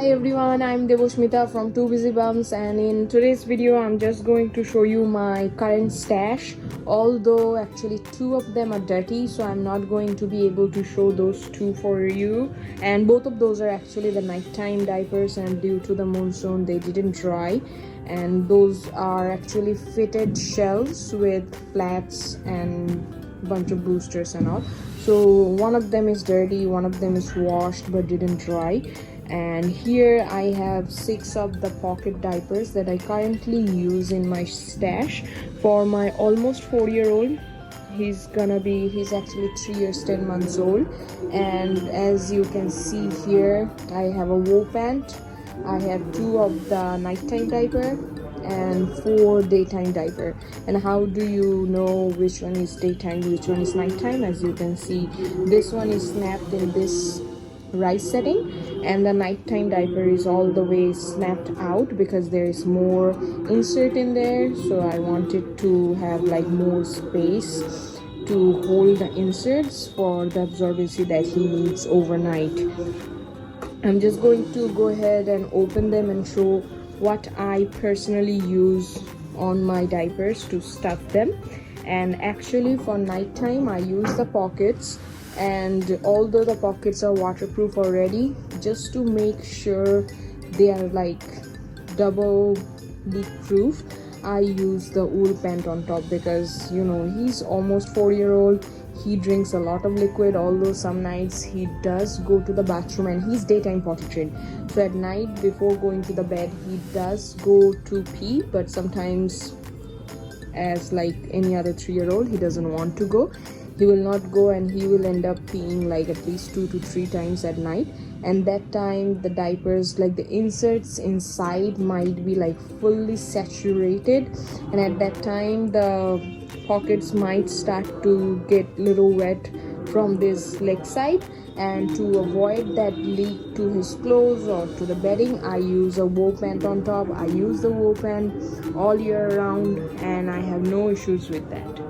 Hi everyone, I'm Devoshmita from Two Busy Bums, and in today's video I'm just going to show you my current stash. Although actually two of them are dirty, so I'm not going to be able to show those two for you, and both of those are actually the nighttime diapers, and due to the monsoon they didn't dry. And those are actually fitted shelves with flats and bunch of boosters and all. So one of them is dirty, one of them is washed but didn't dry. And here I have 6 of the pocket diapers that I currently use in my stash for my almost 4-year-old. He's actually 3 years 10 months old, and as you can see here, I have a wool pant, I have 2 of the nighttime diaper and 4 daytime diaper. And how do you know which one is daytime, which one is nighttime? As you can see, this one is snapped in this rise setting, and the nighttime diaper is all the way snapped out because there is more insert in there. So I wanted to have like more space to hold the inserts for the absorbency that he needs overnight. I'm just going to go ahead and open them and show what I personally use on my diapers to stuff them. And actually for nighttime I use the pockets, and although the pockets are waterproof already, just to make sure they are like double leak proof, I use the wool pant on top, because you know, he's almost 4-year-old. He drinks a lot of liquid, although some nights he does go to the bathroom, and he's daytime potty trained, so at night before going to the bed he does go to pee, but sometimes, as like any other 3-year-old, he doesn't want to go. He will not go, and he will end up peeing like at least 2 to 3 times at night. And that time the diapers, like the inserts inside, might be like fully saturated, and at that time the pockets might start to get little wet from this leg side. And to avoid that leak to his clothes or to the bedding, I use a wool pant on top. I use the wool pant all year round, and I have no issues with that.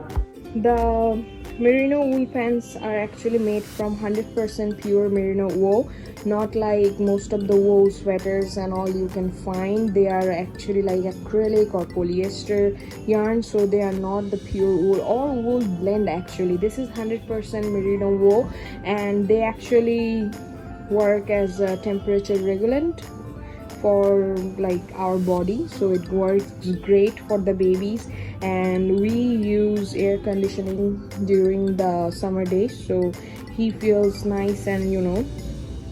The merino wool pants are actually made from 100% pure merino wool, not like most of the wool sweaters and all you can find. They are actually like acrylic or polyester yarn, so they are not the pure wool or wool blend. Actually, this is 100% merino wool, and they actually work as a temperature regulant for like our body, so it works great for the babies. And we use air conditioning during the summer days, so he feels nice and, you know,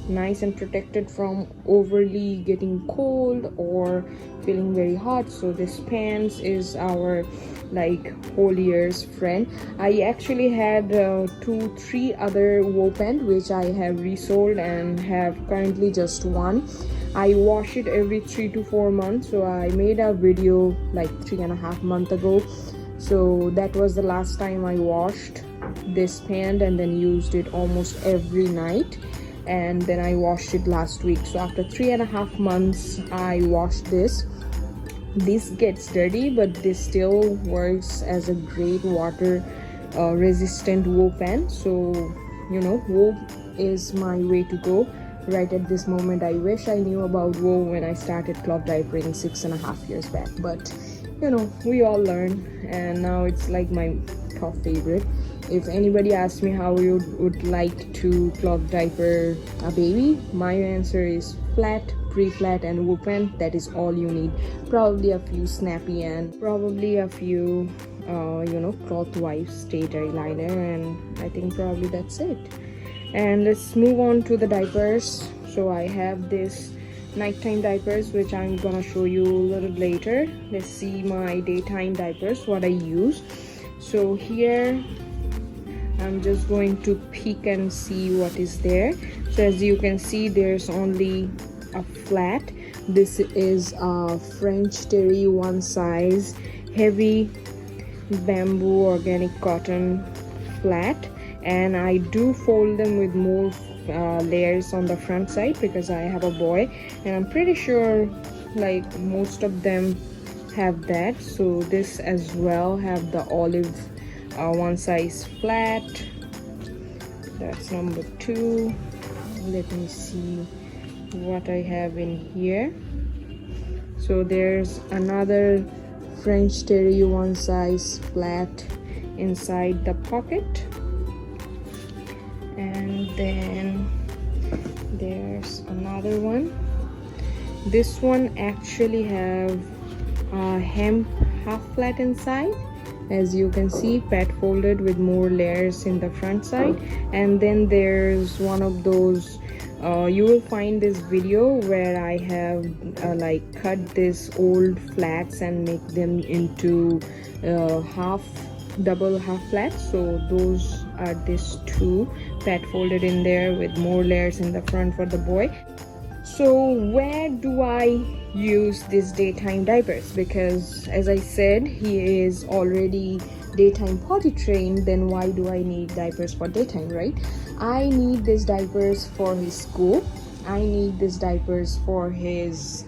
nice and protected from overly getting cold or feeling very hot. So this pants is our like whole year's friend. I actually had 2-3 other wool pants which I have resold and have currently just one. I wash it every 3 to 4 months, so I made a video like 3.5 months ago. So that was the last time I washed this pant, and then used it almost every night. And then I washed it last week. So after 3.5 months I washed this. This gets dirty, but this still works as a great water resistant wool pant. So you know, wool is my way to go right at this moment. I wish I knew about wool when I started cloth diapering 6.5 years back, but you know, we all learn, and now it's like my top favorite. If anybody asks me how you would like to cloth diaper a baby, my answer is flat, pre-flat and wool pant. That is all you need. Probably a few snappy and probably a few you know, cloth wipes, stay liner, and I think probably that's it. And let's move on to the diapers. So I have this nighttime diapers, which I'm gonna show you a little later. Let's see my daytime diapers, what I use. So here I'm just going to peek and see what is there. So as you can see, there's only a flat. This is a French terry one size heavy bamboo organic cotton flat, and I do fold them with more layers on the front side because I have a boy, and I'm pretty sure like most of them have that. So this as well have the olive one size flat. That's number 2. Let me see what I have in here. So there's another French Terry one size flat inside the pocket, and then there's another one. This one actually have a hemp half flat inside, as you can see, pad folded with more layers in the front side. And then there's one of those you will find this video where I have like cut this old flats and make them into double half flats. So those are these two pad folded in there with more layers in the front for the boy. So where do I use these daytime diapers? Because as I said, he is already daytime potty trained, then why do I need diapers for daytime, right? I need these diapers for his school, I need these diapers for his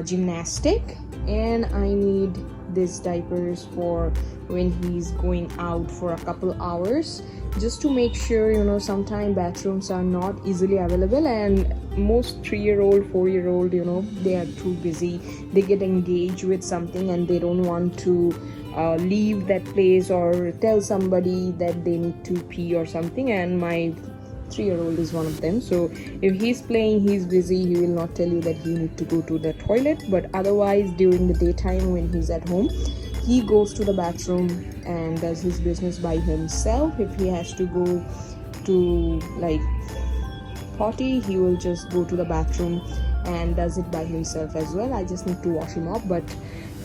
gymnastic, and I need these diapers for when he's going out for a couple hours, just to make sure, you know, sometimes bathrooms are not easily available, and most 3-year-old 4-year-old, you know, they are too busy, they get engaged with something and they don't want to leave that place or tell somebody that they need to pee or something, and my 3-year-old is one of them. So if he's playing, he's busy, he will not tell you that he need to go to the toilet, but otherwise during the daytime when he's at home, he goes to the bathroom and does his business by himself. If he has to go to like potty, he will just go to the bathroom and does it by himself as well. I just need to wash him up, but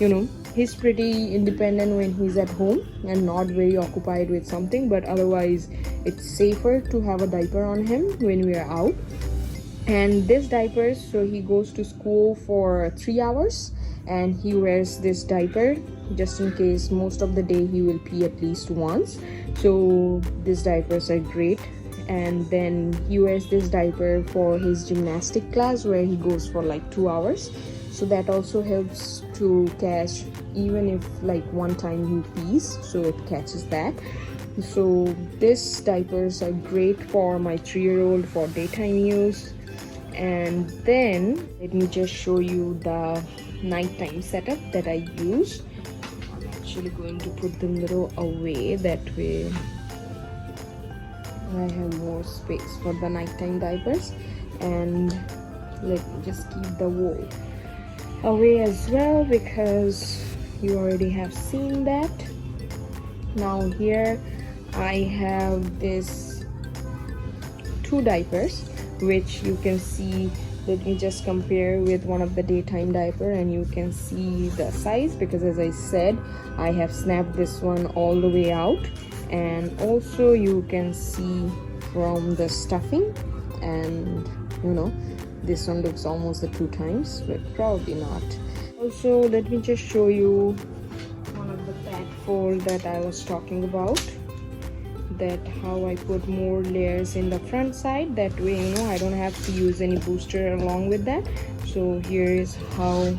you know, he's pretty independent when he's at home and not very occupied with something, but otherwise it's safer to have a diaper on him when we are out. And this diapers, so he goes to school for 3 hours and he wears this diaper just in case most of the day he will pee at least once. So these diapers are great. And then he wears this diaper for his gymnastic class where he goes for like 2 hours, so that also helps to catch, even if like one time he pees, so it catches that. So these diapers are great for my 3-year-old for daytime use. And then let me just show you the nighttime setup that I use. I'm actually going to put them little away, that way I have more space for the nighttime diapers. And let me just keep the wool away as well, because you already have seen that. Now here I have this 2 diapers which you can see. Let me just compare with one of the daytime diaper and you can see the size, because as I said, I have snapped this one all the way out, and also you can see from the stuffing, and you know, this one looks almost the 2 times, but probably not. Also, let me just show you one of the pad fold that I was talking about, that how I put more layers in the front side, that way, you know, I don't have to use any booster along with that. So here is how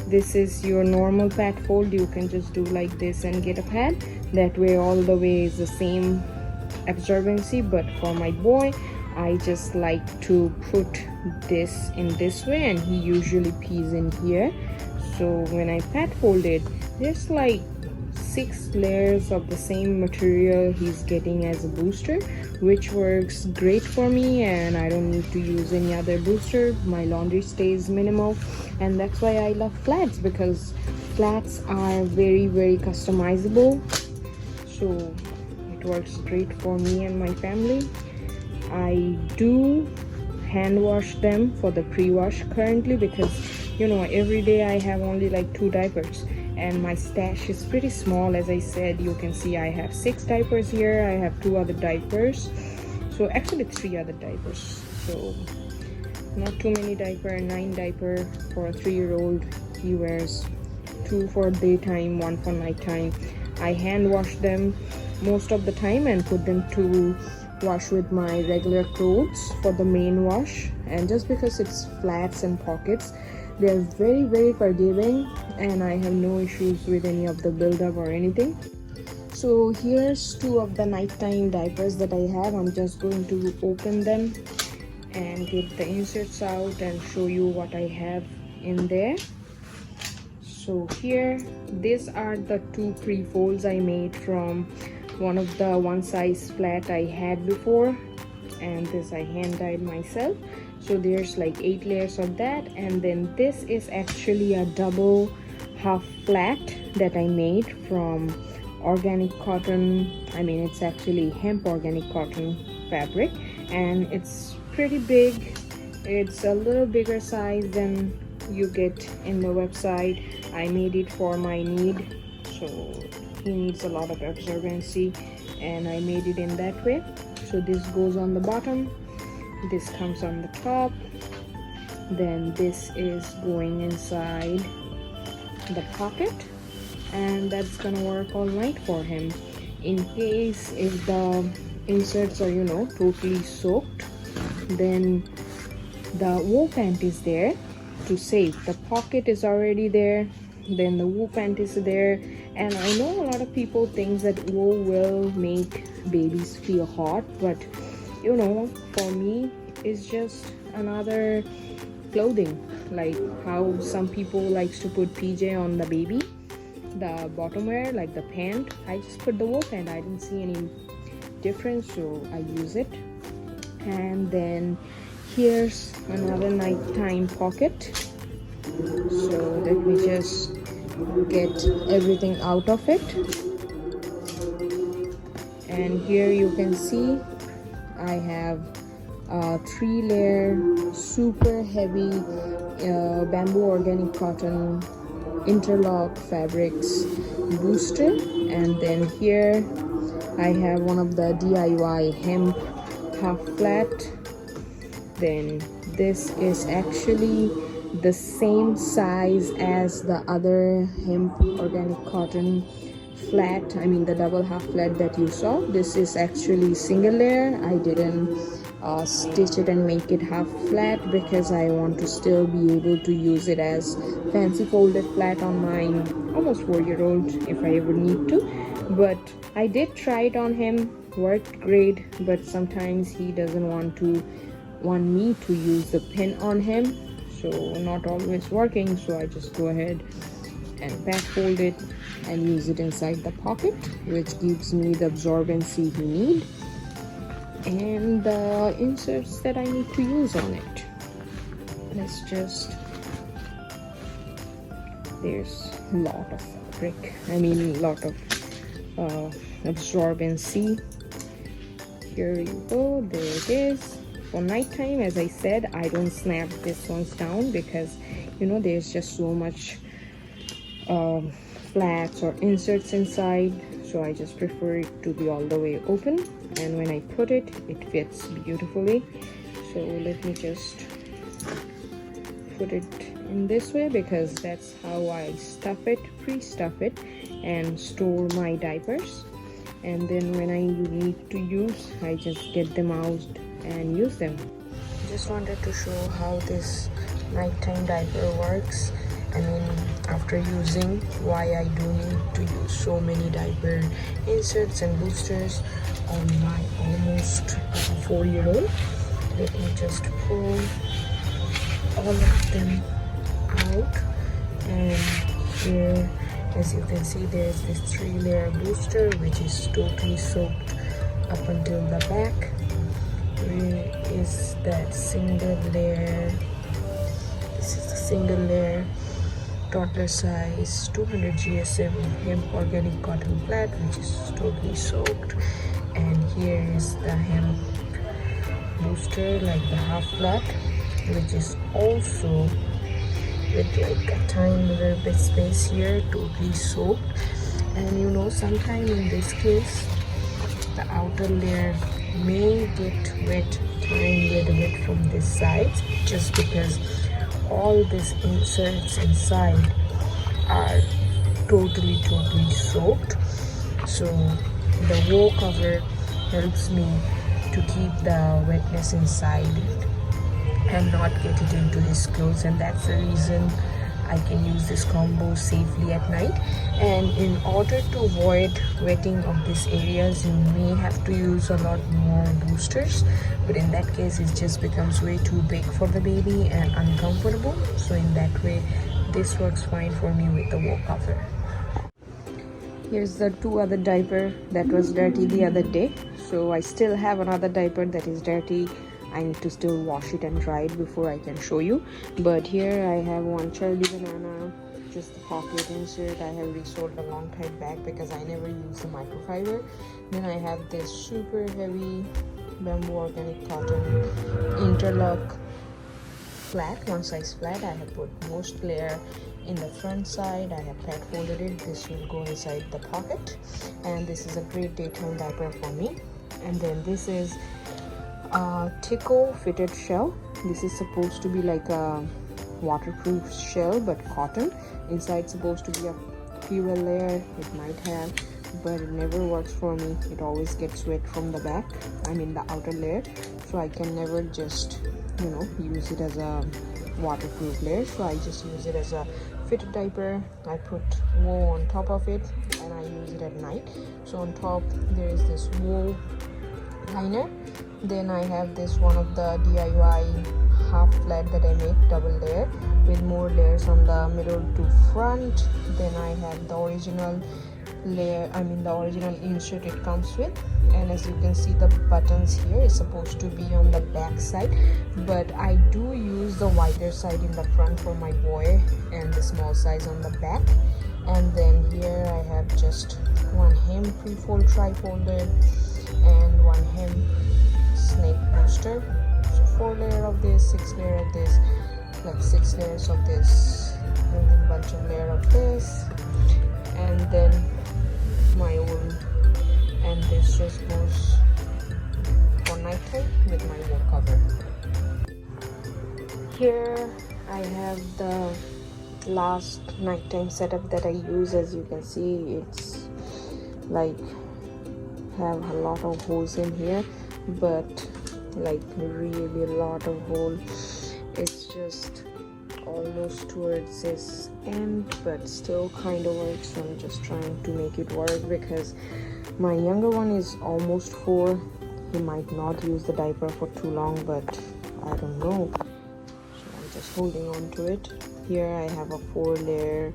this is your normal pad fold. You can just do like this and get a pad, that way all the way is the same absorbency. But for my boy, I just like to put this in this way, and he usually pees in here. So when I pad fold it, there's like 6 layers of the same material he's getting as a booster, which works great for me, and I don't need to use any other booster. My laundry stays minimal, and that's why I love flats, because flats are very, very customizable. So it works great for me and my family. I do hand wash them for the pre-wash currently, because you know, every day I have only like 2 diapers and my stash is pretty small. As I said, you can see I have 6 diapers here, I have 2 other diapers, so actually 3 other diapers, so not too many diaper. 9 diaper for a 3-year-old. He wears 2 for daytime, 1 for nighttime. I hand wash them most of the time and put them to wash with my regular clothes for the main wash. And just because it's flats and pockets, they're very, very forgiving, and I have no issues with any of the buildup or anything. So here's 2 of the nighttime diapers that I have. I'm just going to open them and get the inserts out and show you what I have in there. So here, these are the 2 pre-folds I made from one of the one size flat I had before, and this I hand dyed myself. So there's like 8 layers of that, and then this is actually a double half flat that I made from organic cotton. I mean, it's actually hemp organic cotton fabric, and it's pretty big. It's a little bigger size than you get in the website. I made it for my need, so he needs a lot of absorbency, and I made it in that way. So this goes on the bottom, this comes on the top, then this is going inside the pocket, and that's gonna work all night for him. In case if the inserts are, you know, totally soaked, then the wool pant is there to save. The pocket is already there, then the wool pant is there. And I know a lot of people think that wool will make babies feel hot, but you know, for me it's just another clothing, like how some people likes to put PJ on the baby, the bottom wear, like the pant. I just put the wool pant. I didn't see any difference, so I use it. And then here's another nighttime pocket. So let me just get everything out of it. And here you can see I have a 3-layer super heavy bamboo organic cotton interlock fabrics booster, and then here I have one of the DIY hemp half flat. Then this is actually the same size as the other hemp organic cotton flat, I mean the double half flat that you saw. This is actually single layer. I didn't stitch it and make it half flat because I want to still be able to use it as fancy folded flat on my almost 4-year-old if I ever need to. But I did try it on him, worked great, but sometimes he doesn't want me to use the pin on him, so not always working. So I just go ahead and back fold it and use it inside the pocket, which gives me the absorbency he need and the inserts that I need to use on it. Let's just, there's a lot of fabric, I mean a lot of absorbency. Here you go, there it is. For nighttime, as I said, I don't snap this ones down because you know there's just so much flats or inserts inside, so I just prefer it to be all the way open, and when I put it, it fits beautifully. So let me just put it in this way because that's how I stuff it, pre-stuff it, and store my diapers. And then when I need to use, I just get them out and use them. Just wanted to show how this nighttime diaper works. I mean, after using, why I do need to use so many diaper inserts and boosters on my almost 4-year-old. Let me just pull all of them out, and here, as you can see, there's this 3-layer booster which is totally soaked up until the back. Where is that single layer? This is the single layer toddler size 200 GSM hemp organic cotton flat, which is totally soaked. And here is the hemp booster, like the half flat, which is also with like a tiny little bit space here, totally soaked. And you know, sometime in this case the outer layer may get wet tiny little bit from this side, just because all these inserts inside are totally soaked. So the wool cover helps me to keep the wetness inside it and not get it into his clothes, and that's the reason I I can use this combo safely at night. And in order to avoid wetting of these areas, you may have to use a lot more boosters, but in that case it just becomes way too big for the baby and uncomfortable. So in that way this works fine for me with the wool cover. Here's the two other diaper that was dirty the other day. So I still have another diaper that is dirty. I need to still wash it and dry it before I can show you. But here I have one Charlie banana, just the pocket insert. I have resold a long time back because I never use the microfiber. Then I have this super heavy bamboo organic cotton interlock flat, one size flat. I have put most layer in the front side. I have pad folded it. This will go inside the pocket, and this is a great daytime diaper for me. And then this is a Tico fitted shell. This is supposed to be like a waterproof shell but cotton. Inside supposed to be a fuel layer. It might have, but it never works for me. It always gets wet from the back, I mean the outer layer, so I can never just use it as a waterproof layer. So I just use it as a fitted diaper. I put wool on top of it and I use it at night. So on top there is this wool liner. Then I have this one of the DIY half flat that I make, double layer with more layers on the middle to front. Then I have the original layer, I mean the original insert it comes with. And as you can see, the buttons here is supposed to be on the back side, but I do use the wider side in the front for my boy and the small size on the back. And then here I have just one hem pre-fold tri-folded and one hem snake booster. So 4 layer of this, 6 layer of this, like 6 layers of this, and then bunch of layer of this, and then my own. And this just goes for nighttime with my wool cover. Here I have the last nighttime setup that I use. As you can see, it's like have a lot of holes in here, but like really a lot of hole. It's just almost towards this end, but still kind of works. So I'm just trying to make it work because my younger one is almost 4. He might not use the diaper for too long, but I don't know. So I'm just holding on to it. Here I have a 4 layer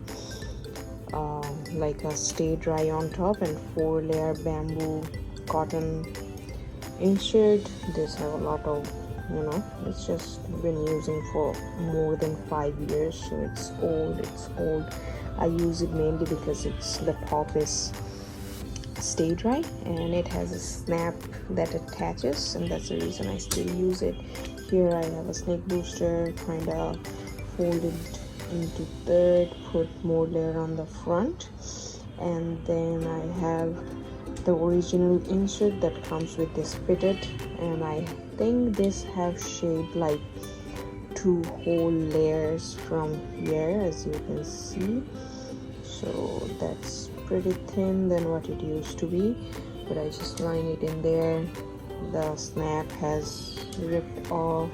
like a stay dry on top and 4 layer bamboo cotton insert. This have a lot of, it's just been using for more than 5 years, so it's old. I use it mainly because the top is stay dry and it has a snap that attaches, and that's the reason I still use it. Here I have a snake booster, kind of folded into third, put more layer on the front, and then I have the original insert that comes with this fitted, and I think this have shaped like 2 whole layers from here, as you can see. So that's pretty thin than what it used to be, but I just line it in there. The snap has ripped off.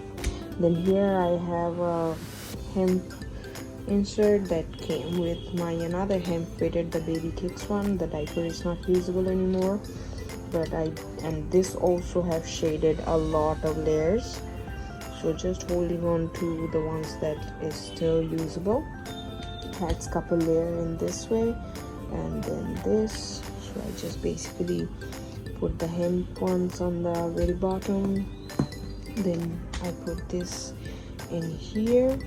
Then here I have a hemp insert that came with my another hemp fitted, the baby kicks one. The diaper is not usable anymore, but and this also have shaded a lot of layers, so just holding on to the ones that is still usable. Has couple layer in this way, and then this. So I just basically put the hemp ones on the very bottom, then I put this in here,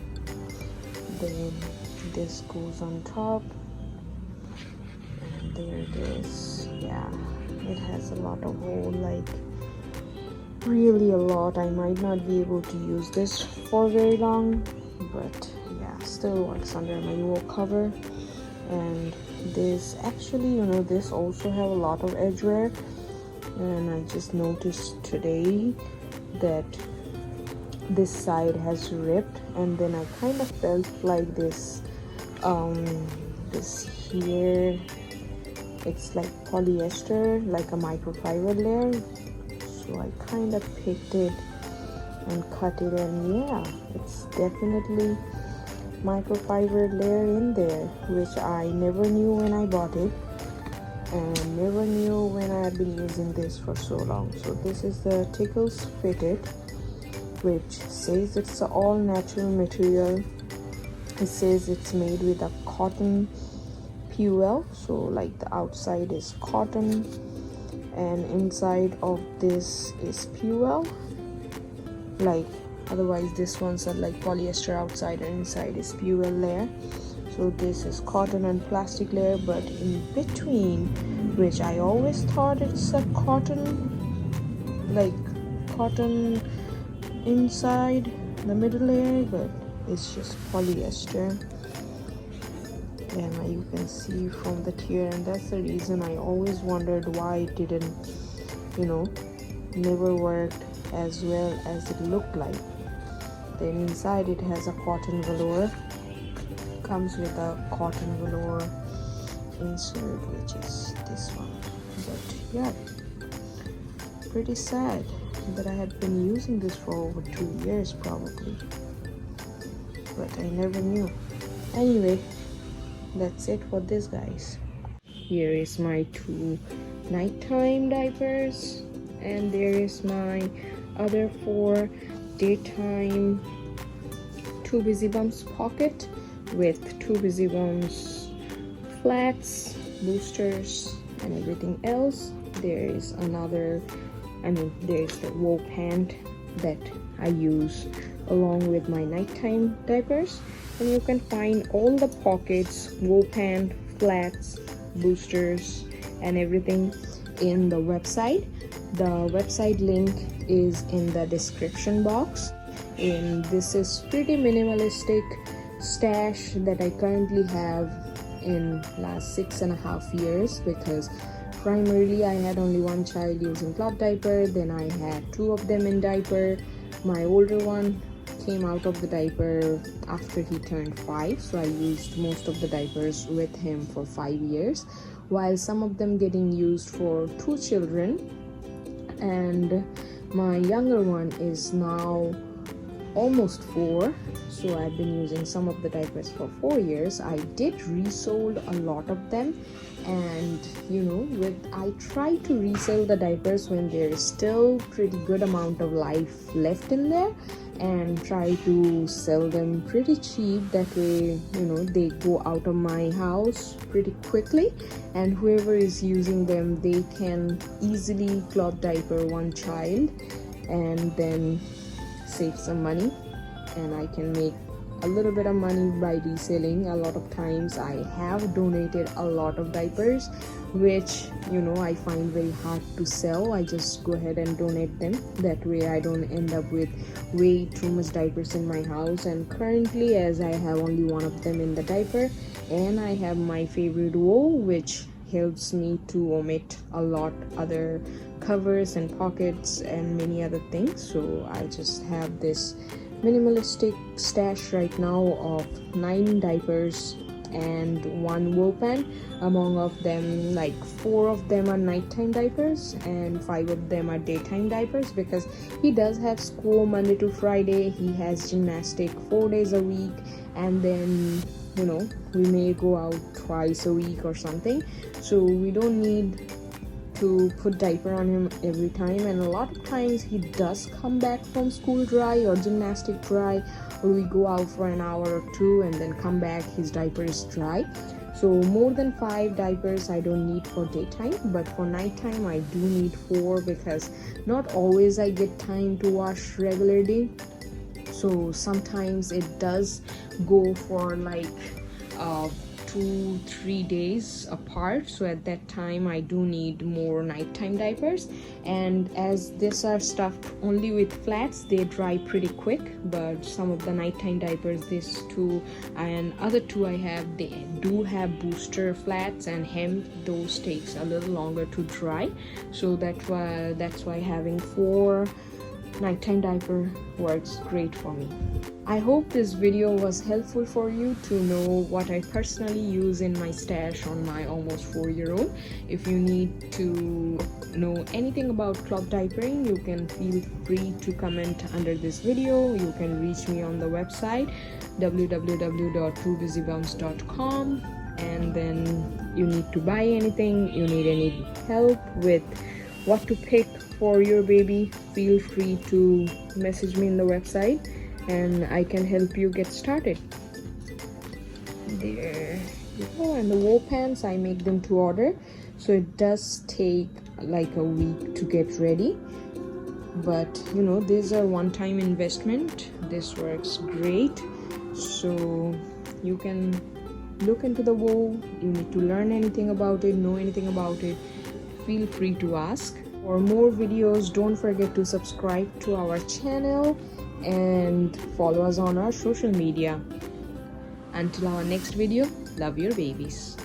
then this goes on top, and there it is. Yeah, it has a lot of hole, like really a lot. I might not be able to use this for very long, but yeah, still works under my wool cover. And this actually, this also have a lot of edge wear, and I just noticed today that this side has ripped, and then I kind of felt like this here, it's like polyester, like a microfiber layer. So I kind of picked it and cut it, and yeah, it's definitely microfiber layer in there, which I never knew when I bought it and never knew when I had been using this for so long. So this is the Tickles Fitted, which says it's an all natural material. It says it's made with a cotton PUL, so like the outside is cotton and inside of this is PUL. Like otherwise this ones are like polyester outside and inside is PUL layer. So this is cotton and plastic layer, but in between, which I always thought it's a cotton, like cotton inside the middle layer, but it's just polyester. And you can see from the tear, and that's the reason I always wondered why it didn't, never worked as well as it looked like. Then inside it has a cotton velour, comes with a cotton velour insert, which is this one. But yeah, pretty sad that I had been using this for over 2 years probably, but I never knew. Anyway, that's it for this, guys. Here is my 2 nighttime diapers, and there is my other 4 daytime 2 Busy Bums pocket with 2 Busy Bums flats, boosters, and everything else. There is another, there's the woe pant that I use along with my nighttime diapers, and you can find all the pockets, woe pant, flats, boosters, and everything in the website. The website link is in the description box, and this is pretty minimalistic stash that I currently have in last 6.5 years, because primarily I had only one child using cloth diaper, then I had 2 of them in diaper. My older one came out of the diaper after he turned 5, so I used most of the diapers with him for 5 years, while some of them getting used for 2 children, and my younger one is now almost 4, so I've been using some of the diapers for 4 years. I did resold a lot of them, and I try to resell the diapers when there is still pretty good amount of life left in there, and try to sell them pretty cheap. That way, they go out of my house pretty quickly, and whoever is using them, they can easily cloth diaper 1 child and then save some money, and I can make a little bit of money by reselling. A lot of times I have donated a lot of diapers, which I find very hard to sell. I just go ahead and donate them. That way I don't end up with way too much diapers in my house. And currently, as I have only 1 of them in the diaper, and I have my favorite wool, which helps me to omit a lot other covers and pockets and many other things. So I just have this minimalistic stash right now of 9 diapers and 1 wool pant. Among of them, like 4 of them are nighttime diapers and 5 of them are daytime diapers, because he does have school Monday to Friday. He has gymnastic 4 days a week, and then we may go out twice a week or something, so we don't need to put diaper on him every time. And a lot of times he does come back from school dry or gymnastic dry, or we go out for an hour or 2 and then come back, his diaper is dry. So more than 5 diapers I don't need for daytime, but for nighttime I do need 4, because not always I get time to wash regularly. So sometimes it does go for like 2-3 days apart, so at that time I do need more nighttime diapers. And as these are stuffed only with flats, they dry pretty quick, but some of the nighttime diapers, these 2 and other 2 I have, they do have booster flats and hem. Those takes a little longer to dry, so that's why having 4 nighttime diaper works great for me. I hope this video was helpful for you to know what I personally use in my stash on my almost 4-year-old. If you need to know anything about cloth diapering, you can feel free to comment under this video. You can reach me on the website www.twobusybums.com, and then you need to buy anything, you need any help with what to pick for your baby, feel free to message me in the website and I can help you get started. There you go. And the wool pants, I make them to order, so it does take like a week to get ready, but you know, these are one-time investment. This works great. So you can look into the wool. You need to learn anything about it, know anything about it, feel free to ask. For more videos, don't forget to subscribe to our channel and follow us on our social media. Until our next video, love your babies.